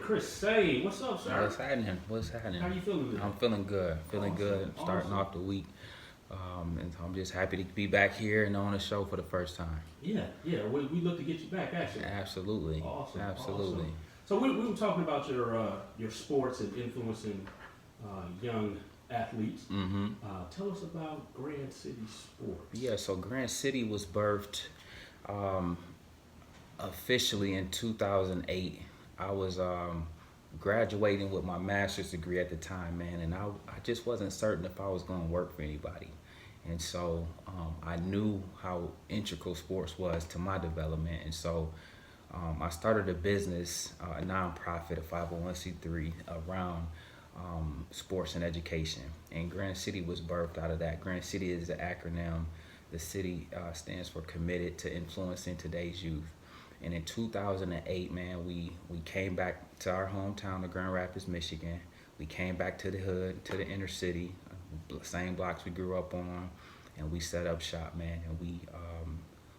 Chris Sain. What's up, sir? What's happening? What's happening? How you feeling today? I'm feeling good. Feeling good. Starting off the week. And so I'm just happy to be back here and on the show for the first time. Yeah. We look to get you back, actually. Absolutely. Awesome. Absolutely. Awesome. So we were talking about your sports and influencing young athletes. Mm-hmm. Tell us about Grand City Sports. Yeah, so Grand City was birthed officially in 2008. I was graduating with my master's degree at the time, man, and I just wasn't certain if I was going to work for anybody. And so I knew how integral sports was to my development. And so I started a business, a nonprofit, a 501c3 around sports and education. And Grand City was birthed out of that. Grand City is the acronym. The city stands for Committed to Influencing Today's Youth. And in 2008, man, we came back to our hometown of Grand Rapids, Michigan. We came back to the hood, to the inner city, same blocks we grew up on, and we set up shop, man. And we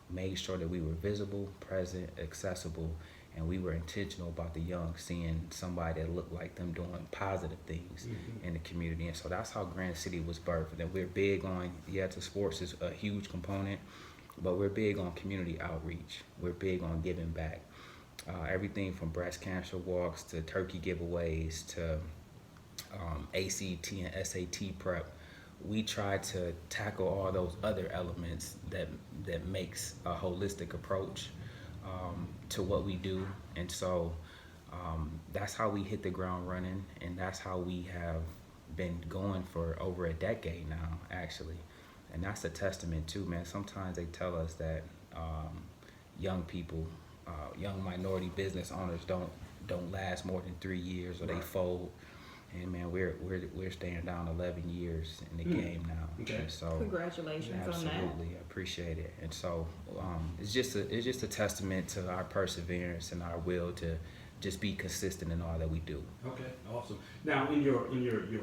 made sure that we were visible, present, accessible, and we were intentional about the young seeing somebody that looked like them doing positive things in the community. And so that's how Grand City was birthed. And we're big on, the sports is a huge component, but we're big on community outreach. We're big on giving back. Everything from breast cancer walks to turkey giveaways to ACT and SAT prep. We try to tackle all those other elements that makes a holistic approach to what we do. And so that's how we hit the ground running, and that's how we have been going for over a decade now, actually. And that's a testament too, man. Sometimes they tell us that young people, young minority business owners don't last more than 3 years or they fold. And man, we're staying down 11 years in the game now. Okay. And so congratulations on that. Absolutely, I appreciate it. And so it's just a testament to our perseverance and our will to just be consistent in all that we do. Okay, awesome. Now, in your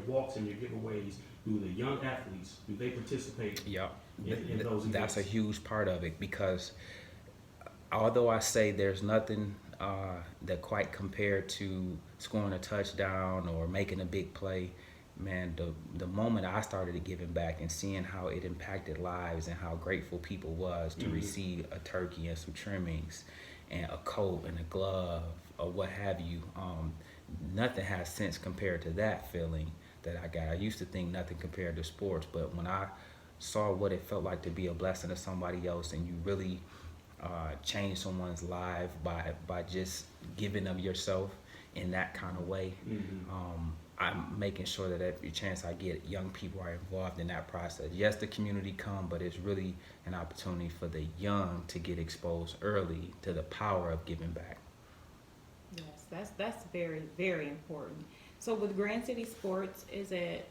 walks and your giveaways, do the young athletes, do they participate Yep. in those events? That's a huge part of it, because although I say there's nothing that quite compared to scoring a touchdown or making a big play, man, the moment I started giving back and seeing how it impacted lives and how grateful people was to receive a turkey and some trimmings and a coat and a glove or what have you, nothing has since compared to that feeling that I got. I used to think nothing compared to sports, but when I saw what it felt like to be a blessing to somebody else, and you really change someone's life by just giving them yourself in that kind of way, I'm making sure that every chance I get, young people are involved in that process. Yes, the community come, but it's really an opportunity for the young to get exposed early to the power of giving back. Yes, that's very, very important. So with Grand City Sports, is it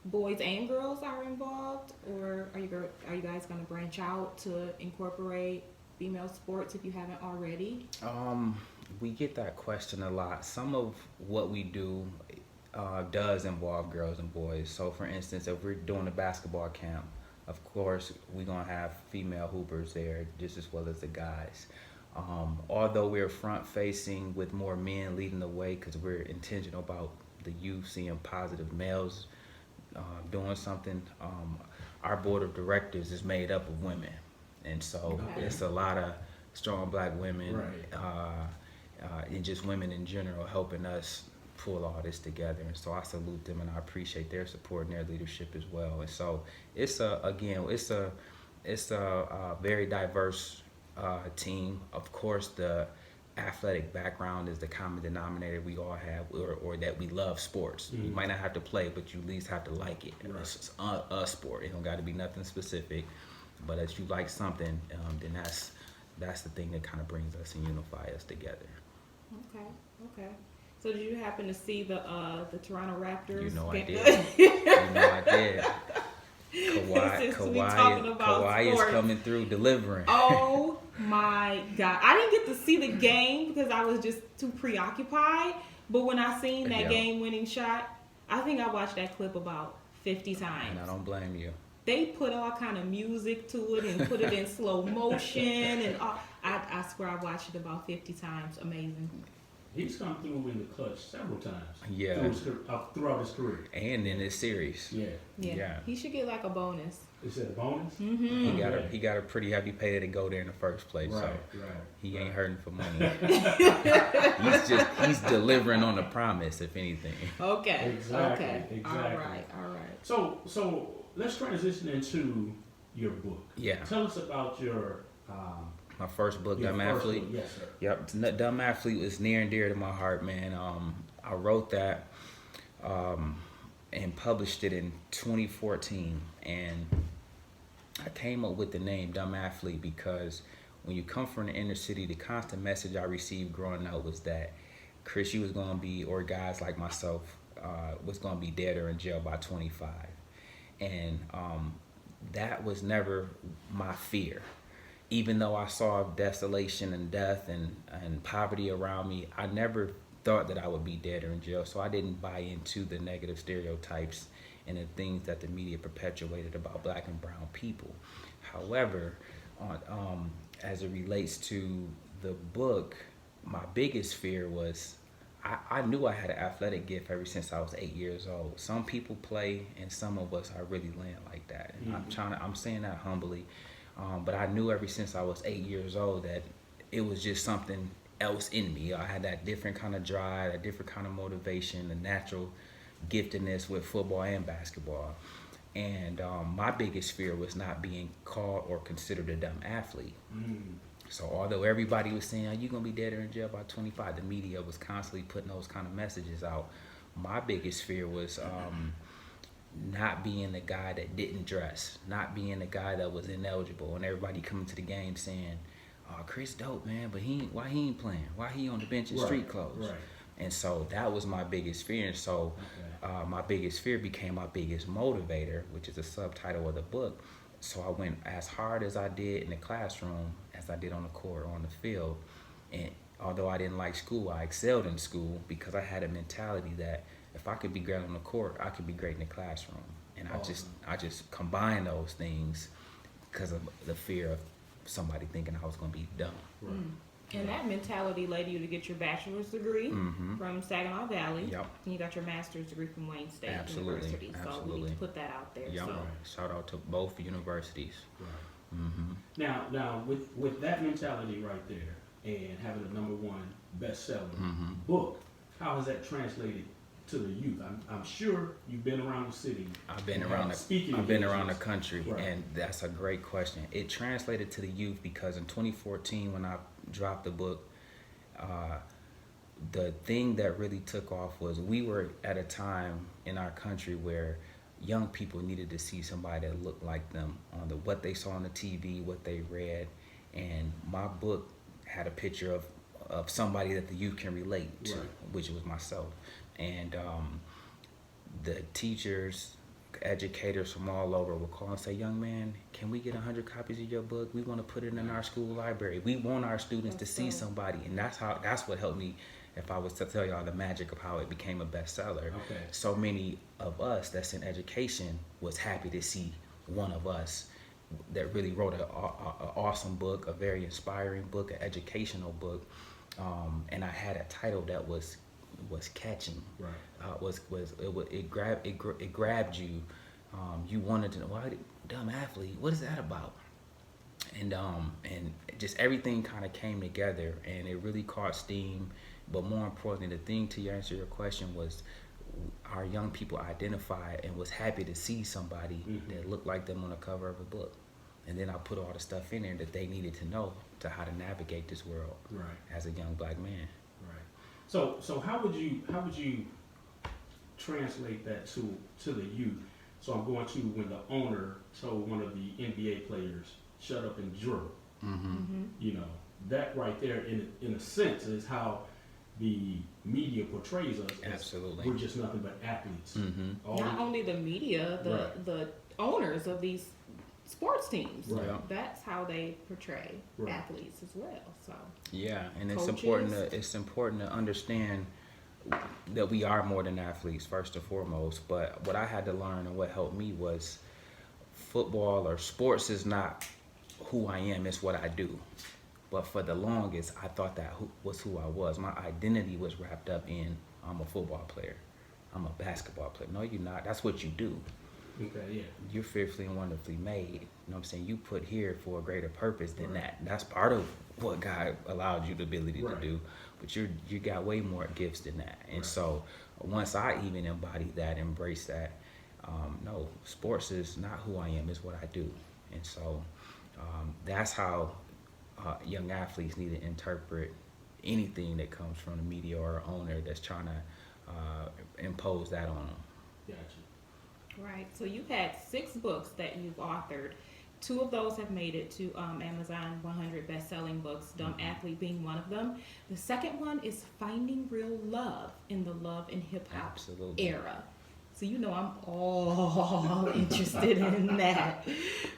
boys and girls are involved, or are you guys going to branch out to incorporate female sports if you haven't already? We get that question a lot. Some of what we do does involve girls and boys. So for instance, if we're doing a basketball camp, of course we're going to have female hoopers there just as well as the guys. Although we're front facing with more men leading the way, because we're intentional about the youth seeing positive males doing something, our board of directors is made up of women. And so it's a lot of strong black women, and just women in general helping us pull all this together. And so I salute them, and I appreciate their support and their leadership as well. And so it's a very diverse team. Of course, the athletic background is the common denominator we all have, or that we love sports. You might not have to play, but you at least have to like it. It's a sport. It don't got to be nothing specific, but if you like something, then that's the thing that kind of brings us and unify us together. Okay. So did you happen to see the Toronto Raptors? You know I game? did. You know I did. Kawhi sports is coming through delivering. Oh my God. I didn't get to see the game because I was just too preoccupied. But when I seen that game-winning shot, I think I watched that clip about 50 times. And I don't blame you. They put all kind of music to it and put it in slow motion. And I swear I watched it about 50 times. Amazing. He's come through in the clutch several times. Yeah. Throughout his career. And in this series. Yeah. Yeah. He should get like a bonus. Is it a bonus? Mm-hmm. He got a pretty heavy payday to go there in the first place. Right, So right. he ain't hurting for money. he's delivering on the promise, if anything. Okay. Exactly. Okay. Exactly. All right. So let's transition into your book. Yeah. Tell us about your My first book, your Dumb first Athlete. book. Yes, sir. Yep, Dumb Athlete was near and dear to my heart, man. I wrote that and published it in 2014, and I came up with the name Dumb Athlete because when you come from the inner city, the constant message I received growing up was that Chris, you was gonna be, or guys like myself, was gonna be dead or in jail by 25, and that was never my fear. Even though I saw desolation and death and poverty around me, I never thought that I would be dead or in jail. So I didn't buy into the negative stereotypes and the things that the media perpetuated about black and brown people. However, as it relates to the book, my biggest fear was I knew I had an athletic gift ever since I was 8 years old. Some people play, and some of us are really land like that. And I'm saying that humbly. But I knew ever since I was 8 years old that it was just something else in me. I had that different kind of drive, a different kind of motivation, a natural giftedness with football and basketball. And my biggest fear was not being called or considered a dumb athlete. So although everybody was saying, "Are you gonna be dead or in jail by 25?" the media was constantly putting those kind of messages out. My biggest fear was not being the guy that didn't dress, not being the guy that was ineligible, and everybody coming to the game saying, "Oh, Chris dope, man, but why he ain't playing? Why he on the bench in street clothes?" Right. And so that was my biggest fear. And so my biggest fear became my biggest motivator, which is the subtitle of the book. So I went as hard as I did in the classroom as I did on the court or on the field. And although I didn't like school, I excelled in school because I had a mentality that if I could be great on the court, I could be great in the classroom. And I just combined those things because of the fear of somebody thinking I was going to be dumb. Right. And that mentality led you to get your bachelor's degree from Saginaw Valley. Yep. And you got your master's degree from Wayne State Absolutely. University. So we Absolutely. need to put that out there. Yep. So. Shout out to both universities. Right. Now with that mentality right there and having a #1 best-selling book, how has that translated to the youth? I'm sure you've been around the city. I've been around the country, Right. and that's a great question. It translated to the youth because in 2014, when I dropped the book, the thing that really took off was we were at a time in our country where young people needed to see somebody that looked like them on what they saw on the TV, what they read, and my book had a picture of somebody that the youth can relate to, Right. which was myself. And the teachers, educators from all over would call and say, "Young man, can we get 100 copies of your book? We want to put it in our school library. We want our students to see somebody." And that's what helped me. If I was to tell y'all the magic of how it became a bestseller, Okay. so many of us that's in education was happy to see one of us that really wrote an awesome book, a very inspiring book, an educational book, and I had a title that was catching. Right. It grabbed you. You wanted to know, why Dumb Athlete? What is that about? And just everything kind of came together, and it really caught steam. But more importantly, the thing to answer your question was our young people identified and was happy to see somebody that looked like them on the cover of a book. And then I put all the stuff in there that they needed to know to how to navigate this world as a young black man. Right. So how would you translate that to the youth? So I'm going to when the owner told one of the NBA players, "Shut up and drill." You know, that right there in a sense is how the media portrays us. Absolutely. We're just nothing but athletes. Not only the media, the owners of these sports teams. Right. That's how they portray Right. athletes as well. So Yeah, and Coaches. it's important to understand that we are more than athletes first and foremost. But what I had to learn and what helped me was football or sports is not who I am, it's what I do. But for the longest, I thought that was who I was. My identity was wrapped up in I'm a football player, I'm a basketball player. No, you're not. That's what you do. Okay, yeah. You're fearfully and wonderfully made. You know what I'm saying? You put here for a greater purpose than that. That's part of what God allowed you the ability to do. But you got way more gifts than that. And so once I even embodied that, embraced that, no, sports is not who I am, it's what I do. And so that's how young athletes need to interpret anything that comes from the media or owner that's trying to impose that on them. Gotcha. Right. So you've had 6 books that you've authored. 2 of those have made it to Amazon 100 best-selling books, Dumb Athlete being one of them. The second one is Finding Real Love in the Love and Hip Hop Era. So you know I'm all interested in that.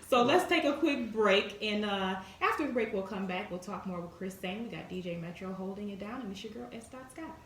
So let's take a quick break, and after the break we'll come back. We'll talk more with Sain. We got DJ Metro holding it down, and it's your girl S. Scott.